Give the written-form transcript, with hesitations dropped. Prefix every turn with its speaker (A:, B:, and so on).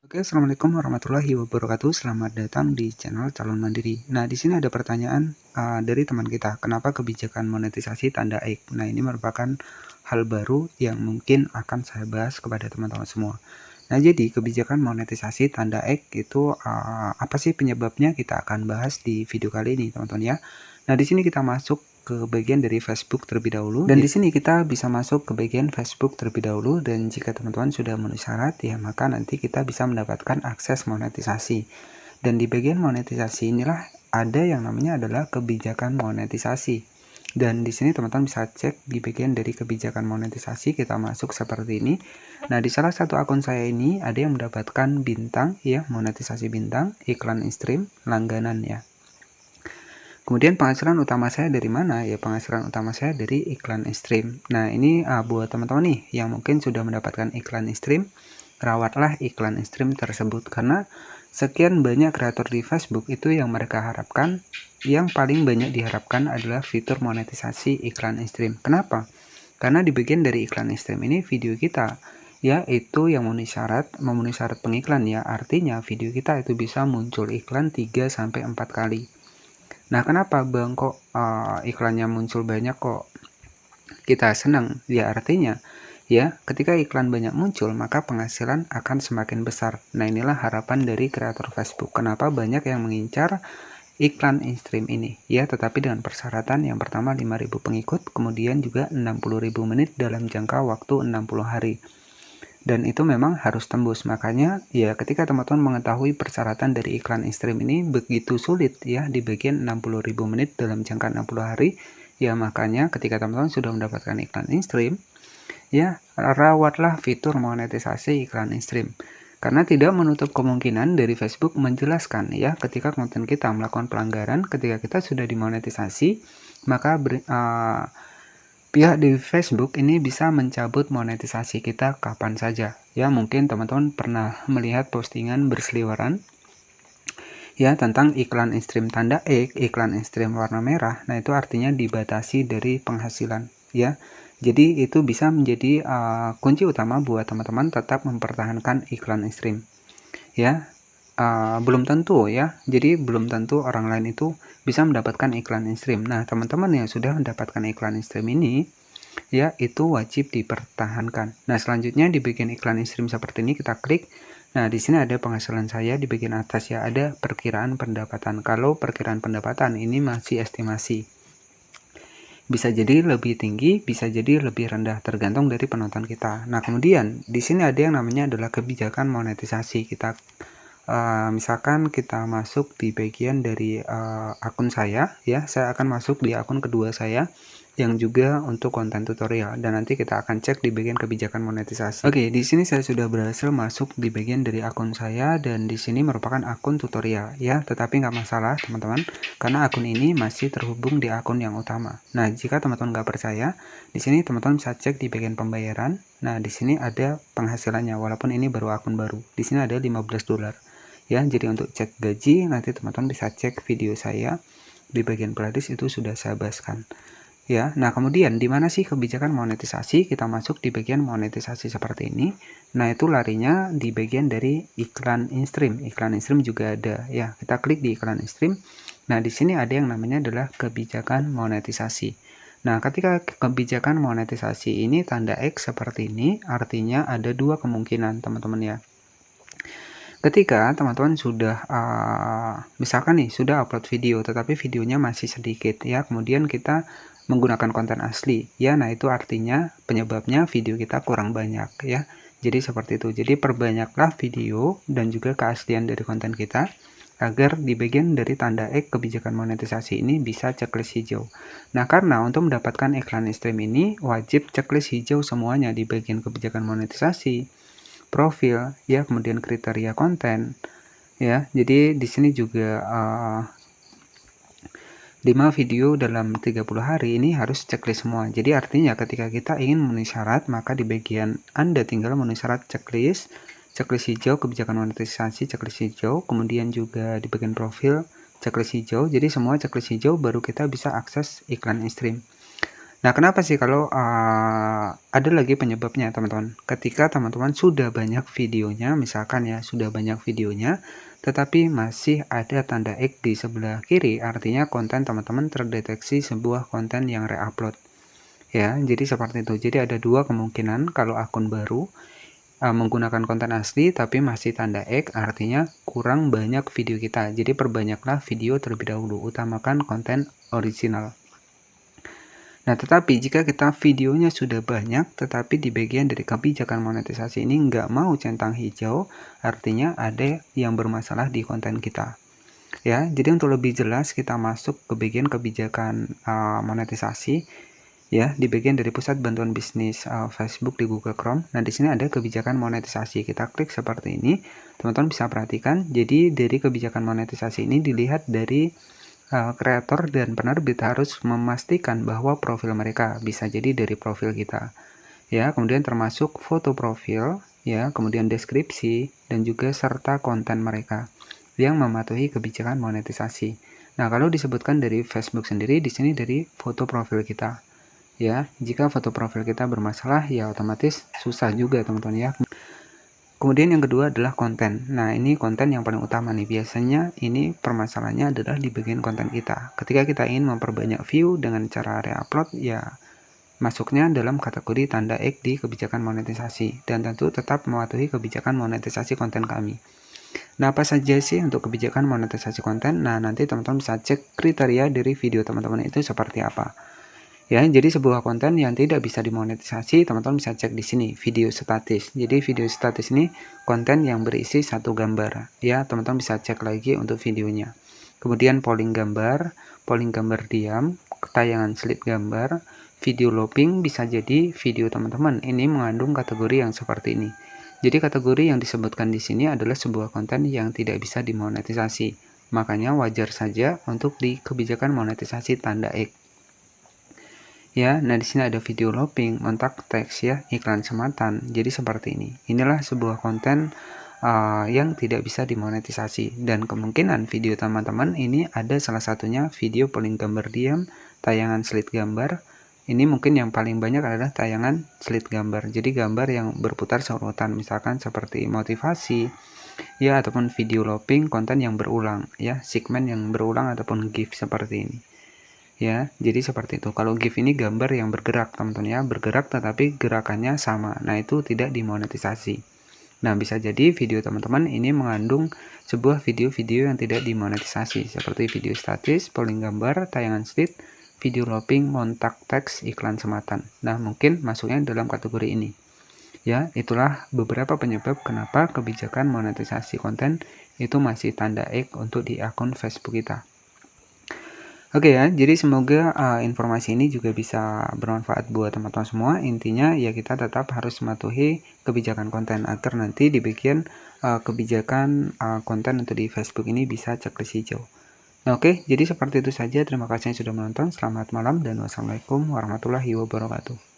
A: Oke, assalamualaikum warahmatullahi wabarakatuh. Selamat datang di channel Calon Mandiri. Nah, di sini ada pertanyaan dari teman kita. Kenapa kebijakan monetisasi tanda X? Nah, ini merupakan hal baru yang mungkin akan saya bahas kepada teman-teman semua. Nah, jadi kebijakan monetisasi tanda X itu apa sih penyebabnya? Kita akan bahas di video kali ini, teman-teman ya. Nah, di sini kita masuk ke bagian dari Facebook terlebih dahulu, dan di sini kita bisa masuk ke bagian Facebook terlebih dahulu, dan jika teman-teman sudah memenuhi syarat ya, maka nanti kita bisa mendapatkan akses monetisasi. Dan di bagian monetisasi inilah ada yang namanya adalah kebijakan monetisasi. Dan di sini teman-teman bisa cek di bagian dari kebijakan monetisasi, kita masuk seperti ini. Nah, di salah satu akun saya ini ada yang mendapatkan bintang ya, monetisasi bintang, iklan in-stream, langganan ya. Kemudian penghasilan utama saya dari mana? Ya, penghasilan utama saya dari iklan in-stream. Nah, ini buat teman-teman nih yang mungkin sudah mendapatkan iklan in-stream, rawatlah iklan in-stream tersebut, karena sekian banyak kreator di Facebook itu yang mereka harapkan, yang paling banyak diharapkan adalah fitur monetisasi iklan in-stream. Kenapa? Karena di bagian dari iklan in-stream ini video kita ya itu yang memenuhi syarat pengiklan ya, artinya video kita itu bisa muncul iklan 3 sampai 4 kali. Nah, kenapa Bang kok iklannya muncul banyak kok kita senang? Ya, artinya ya, ketika iklan banyak muncul, maka penghasilan akan semakin besar. Nah, inilah harapan dari kreator Facebook. Kenapa banyak yang mengincar iklan in-stream ini? Ya, tetapi dengan persyaratan yang pertama 5.000 pengikut, kemudian juga 60.000 menit dalam jangka waktu 60 hari. Dan itu memang harus tembus. Makanya ya ketika teman-teman mengetahui persyaratan dari iklan in-stream ini begitu sulit ya di bagian 60.000 menit dalam jangka 60 hari, ya makanya ketika teman-teman sudah mendapatkan iklan in-stream, ya rawatlah fitur monetisasi iklan in-stream. Karena tidak menutup kemungkinan dari Facebook menjelaskan ya ketika konten kita melakukan pelanggaran, ketika kita sudah dimonetisasi, maka pihak di Facebook ini bisa mencabut monetisasi kita kapan saja. Ya, mungkin teman-teman pernah melihat postingan berseliweran ya tentang iklan in-stream tanda X, iklan in-stream warna merah. Nah, itu artinya dibatasi dari penghasilan ya. Jadi itu bisa menjadi kunci utama buat teman-teman tetap mempertahankan iklan in-stream. Ya, belum tentu ya. Jadi belum tentu orang lain itu bisa mendapatkan iklan in-stream. Nah, teman-teman yang sudah mendapatkan iklan in-stream ini ya itu wajib dipertahankan. Nah, selanjutnya di bagian iklan in-stream seperti ini kita klik. Nah, di sini ada penghasilan saya di bagian atas ya, ada perkiraan pendapatan. Kalau perkiraan pendapatan ini masih estimasi. Bisa jadi lebih tinggi, bisa jadi lebih rendah, tergantung dari penonton kita. Nah, kemudian di sini ada yang namanya adalah kebijakan monetisasi. Kita misalkan kita masuk di bagian dari akun saya ya, saya akan masuk di akun kedua saya yang juga untuk konten tutorial, dan nanti kita akan cek di bagian kebijakan monetisasi. Oke, di sini saya sudah berhasil masuk di bagian dari akun saya, dan di sini merupakan akun tutorial ya, tetapi nggak masalah teman-teman, karena akun ini masih terhubung di akun yang utama. Nah, jika teman-teman nggak percaya, di sini teman-teman bisa cek di bagian pembayaran. Nah, di sini ada penghasilannya, walaupun ini baru akun baru. Di sini ada $15 ya. Jadi untuk cek gaji nanti teman-teman bisa cek video saya di bagian playlist, itu sudah saya bahaskan ya. Nah, kemudian di mana sih kebijakan monetisasi? Kita masuk di bagian monetisasi seperti ini. Nah, itu larinya di bagian dari iklan in-stream. Iklan in-stream juga ada ya. Kita klik di iklan in-stream. Nah, di sini ada yang namanya adalah kebijakan monetisasi. Nah, ketika kebijakan monetisasi ini tanda X seperti ini, artinya ada dua kemungkinan teman-teman ya. Ketika teman-teman sudah misalkan nih sudah upload video tetapi videonya masih sedikit ya, kemudian kita menggunakan konten asli ya, nah itu artinya penyebabnya video kita kurang banyak ya. Jadi seperti itu. Jadi perbanyaklah video dan juga keaslian dari konten kita agar di bagian dari tanda X kebijakan monetisasi ini bisa checklist hijau. Nah, karena untuk mendapatkan iklan in-stream ini wajib checklist hijau semuanya di bagian kebijakan monetisasi, profil ya, kemudian kriteria konten ya. Jadi di sini juga 5 video dalam 30 hari ini harus checklist semua. Jadi artinya ketika kita ingin memenuhi syarat, maka di bagian Anda tinggal memenuhi syarat checklist hijau, kebijakan monetisasi checklist hijau, kemudian juga di bagian profil checklist hijau. Jadi semua checklist hijau baru kita bisa akses iklan in-stream. Nah, kenapa sih kalau, ada lagi penyebabnya teman-teman. Ketika teman-teman sudah banyak videonya, misalkan ya, sudah banyak videonya, tetapi masih ada tanda X di sebelah kiri, artinya konten teman-teman terdeteksi sebuah konten yang re-upload. Ya, jadi seperti itu. Jadi ada dua kemungkinan kalau akun baru, menggunakan konten asli tapi masih tanda X, artinya kurang banyak video kita. Jadi perbanyaklah video terlebih dahulu, utamakan konten original. Nah, tetapi jika kita videonya sudah banyak, tetapi di bagian dari kebijakan monetisasi ini nggak mau centang hijau, artinya ada yang bermasalah di konten kita. Ya, jadi untuk lebih jelas kita masuk ke bagian kebijakan monetisasi, ya, di bagian dari pusat bantuan bisnis Facebook di Google Chrome. Nah, di sini ada kebijakan monetisasi. Kita klik seperti ini, teman-teman bisa perhatikan. Jadi dari kebijakan monetisasi ini dilihat dari kreator dan penerbit harus memastikan bahwa profil mereka bisa jadi dari profil kita, ya, kemudian termasuk foto profil, ya, kemudian deskripsi dan juga serta konten mereka yang mematuhi kebijakan monetisasi. Nah, kalau disebutkan dari Facebook sendiri di sini dari foto profil kita, ya, jika foto profil kita bermasalah ya otomatis susah juga teman-teman ya. Kemudian yang kedua adalah konten. Nah, ini konten yang paling utama nih. Biasanya ini permasalahannya adalah di bagian konten kita. Ketika kita ingin memperbanyak view dengan cara re-upload, ya masuknya dalam kategori tanda X di kebijakan monetisasi. Dan tentu tetap mematuhi kebijakan monetisasi konten kami. Nah, apa saja sih untuk kebijakan monetisasi konten? Nah, nanti teman-teman bisa cek kriteria dari video teman-teman itu seperti apa. Ya, jadi sebuah konten yang tidak bisa dimonetisasi, teman-teman bisa cek di sini, video statis. Jadi video statis ini konten yang berisi satu gambar. Ya, teman-teman bisa cek lagi untuk videonya. Kemudian polling gambar diam, tayangan slide gambar, video looping bisa jadi video teman-teman. Ini mengandung kategori yang seperti ini. Jadi kategori yang disebutkan di sini adalah sebuah konten yang tidak bisa dimonetisasi. Makanya wajar saja untuk di kebijakan monetisasi tanda X. Ya, nah di sini ada video looping, kontak teks ya, iklan sematan. Jadi seperti ini. Inilah sebuah konten yang tidak bisa dimonetisasi dan kemungkinan video teman-teman ini ada salah satunya video polling gambar diam, tayangan slide gambar. Ini mungkin yang paling banyak adalah tayangan slide gambar. Jadi gambar yang berputar sorotan, misalkan seperti motivasi ya ataupun video looping, konten yang berulang ya, segmen yang berulang ataupun GIF seperti ini. Ya, jadi seperti itu. Kalau GIF ini gambar yang bergerak, teman-teman ya, bergerak tetapi gerakannya sama. Nah, itu tidak dimonetisasi. Nah, bisa jadi video teman-teman ini mengandung sebuah video-video yang tidak dimonetisasi, seperti video statis, polling gambar, tayangan slide, video looping, kontak teks, iklan sematan. Nah, mungkin masuknya dalam kategori ini. Ya, itulah beberapa penyebab kenapa kebijakan monetisasi konten itu masih tanda X untuk di akun Facebook kita. Oke ya, jadi semoga informasi ini juga bisa bermanfaat buat teman-teman semua. Intinya ya kita tetap harus mematuhi kebijakan konten agar nanti di bagian kebijakan konten untuk di Facebook ini bisa checklist hijau. Nah, oke, jadi seperti itu saja. Terima kasih yang sudah menonton. Selamat malam dan wassalamualaikum warahmatullahi wabarakatuh.